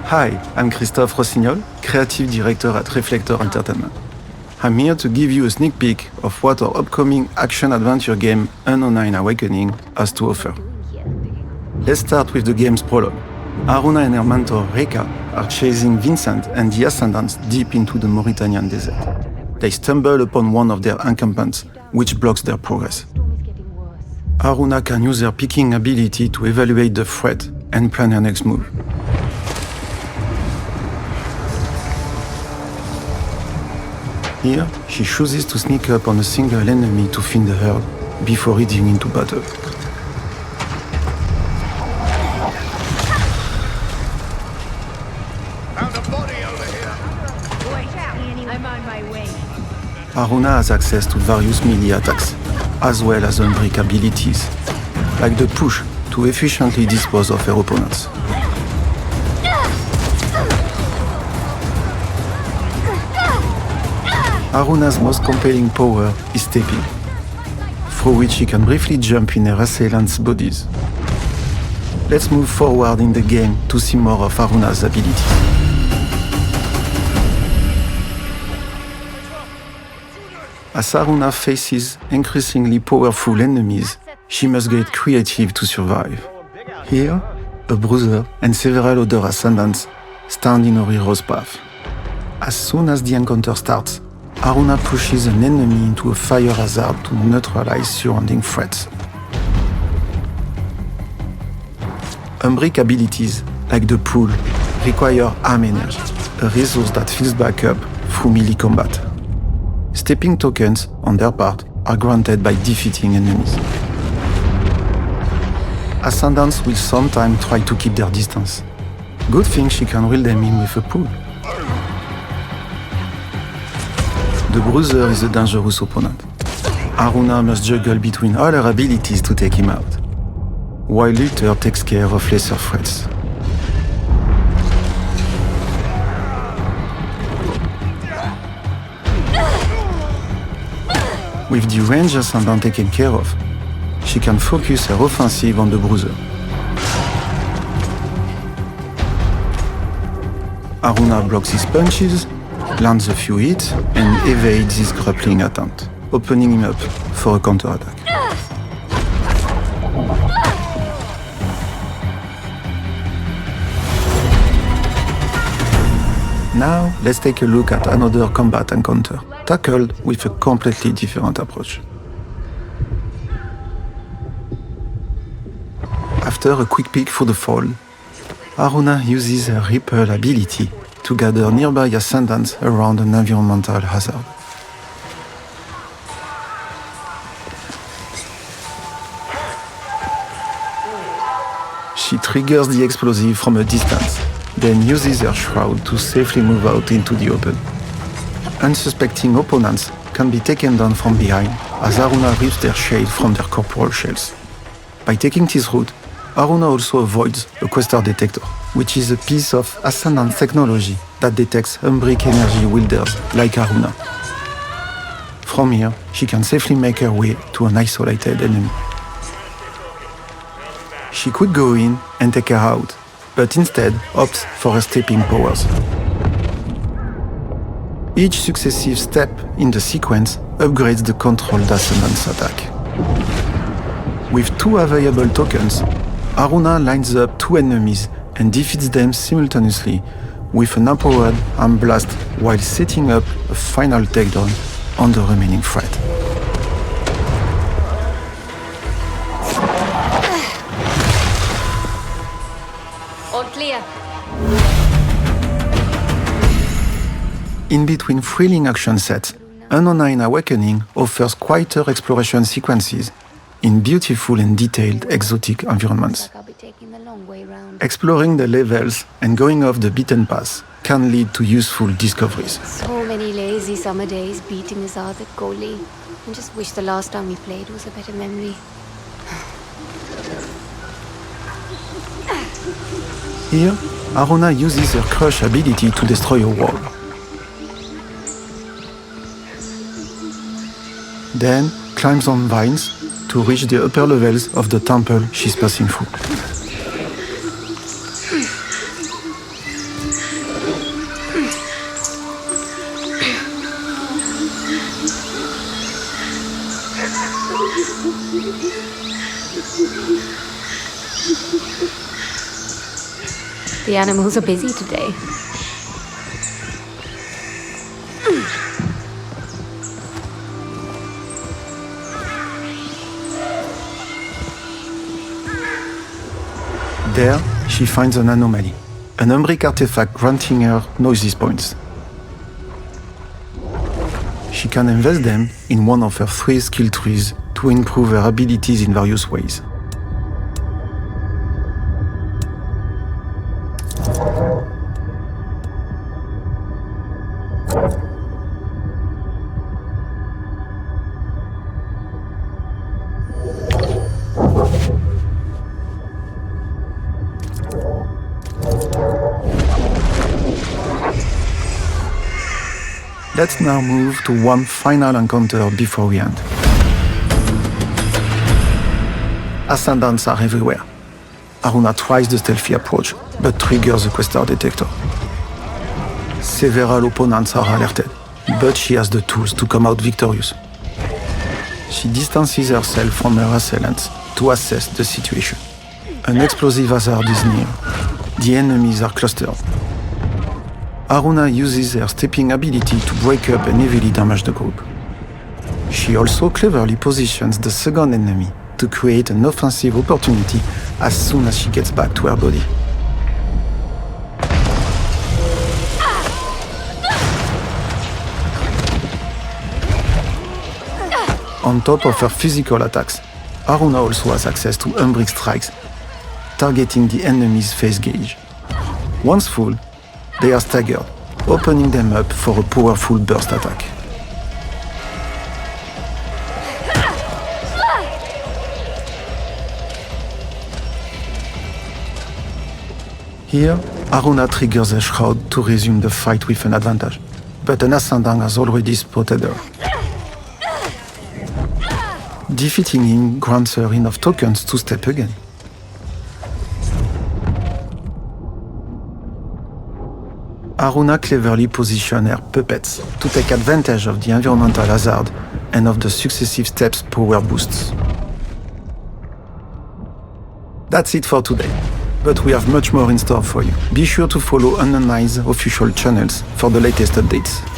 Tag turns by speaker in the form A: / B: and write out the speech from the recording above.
A: Hi, I'm Christophe Rossignol, Creative Director at Reflector Entertainment. I'm here to give you a sneak peek of what our upcoming action-adventure game Introduccin Awakening has to offer. Let's start with the game's prologue. Haruna and her mentor Reka are chasing Vincent and the Ascendants deep into the Mauritanian desert. They stumble upon one of their encampments, which blocks their progress. Haruna can use her picking ability to evaluate the threat and plan her next move. Here, she chooses to sneak up on a single enemy to thin the herd before heading into battle.
B: Found a body over here. Wait out, I'm on my way.
A: Haruna has access to various melee attacks, as well as unbreak abilities, like the push to efficiently dispose of her opponents. Haruna's most compelling power is stepping, through which she can briefly jump in her assailants' bodies. Let's move forward in the game to see more of Haruna's abilities. As Haruna faces increasingly powerful enemies, she must get creative to survive. Here, a bruiser and several other ascendants stand in her hero's path. As soon as the encounter starts, Haruna pushes an enemy into a fire hazard to neutralize surrounding threats. Unbreak abilities, like the pull, require arm energy, a resource that fills back up through melee combat. Stepping tokens, on their part, are granted by defeating enemies. Ascendants will sometimes try to keep their distance. Good thing she can reel them in with a pull. The bruiser is a dangerous opponent. Haruna must juggle between all her abilities to take him out, while Luther takes care of lesser threats. With the range ascendant taken care of, she can focus her offensive on the bruiser. Haruna blocks his punches, lands a few hits, and evades his grappling attempt, opening him up for a counterattack. Now, let's take a look at another combat encounter, tackled with a completely different approach. After a quick peek through the fall, Haruna uses her Ripple ability to gather nearby ascendants around an environmental hazard. She triggers the explosive from a distance, then uses her shroud to safely move out into the open. Unsuspecting opponents can be taken down from behind as Haruna rips their shade from their corporal shells. By taking this route, Haruna also avoids a Questar detector, which is a piece of Ascendant technology that detects unbreak energy wielders like Haruna. From here, she can safely make her way to an isolated enemy. She could go in and take her out, but instead opts for her stepping powers. Each successive step in the sequence upgrades the controlled Ascendant's attack. With two available tokens, Haruna lines up two enemies and defeats them simultaneously with an empowered arm blast while setting up a final takedown on the remaining threat.
C: All clear.
A: In between thrilling action sets, Introduccin Awakening offers quieter exploration sequences in beautiful and detailed exotic environments. Exploring the levels and going off the beaten path can lead to useful discoveries.
C: So many lazy summer days beating us out at goalie. I just wish the last time we played was a better memory.
A: Here, Haruna uses her crush ability to destroy a wall. Then climbs on vines to reach the upper levels of the temple she's passing through.
C: The animals are busy today.
A: There, she finds an anomaly, an Umbric artifact granting her noise points. She can invest them in one of her 3 skill trees to improve her abilities in various ways. Let's now move to one final encounter before we end. Ascendants are everywhere. Aruna tries the stealthy approach, but triggers the questar detector. Several opponents are alerted, but she has the tools to come out victorious. She distances herself from her assailants to assess the situation. An explosive hazard is near. The enemies are clustered. Aruna uses her stepping ability to break up and heavily damage the group. She also cleverly positions the second enemy to create an offensive opportunity as soon as she gets back to her body. On top of her physical attacks, Aruna also has access to Umbric strikes, targeting the enemy's face gauge. Once full, they are staggered, opening them up for a powerful burst attack. Here, Aruna triggers a shroud to resume the fight with an advantage, but an ascendant has already spotted her. Defeating him grants her enough tokens to step again. Aruna cleverly positions her puppets to take advantage of the environmental hazard and of the successive steps' power boosts. That's it for today, but we have much more in store for you. Be sure to follow Unionized official channels for the latest updates.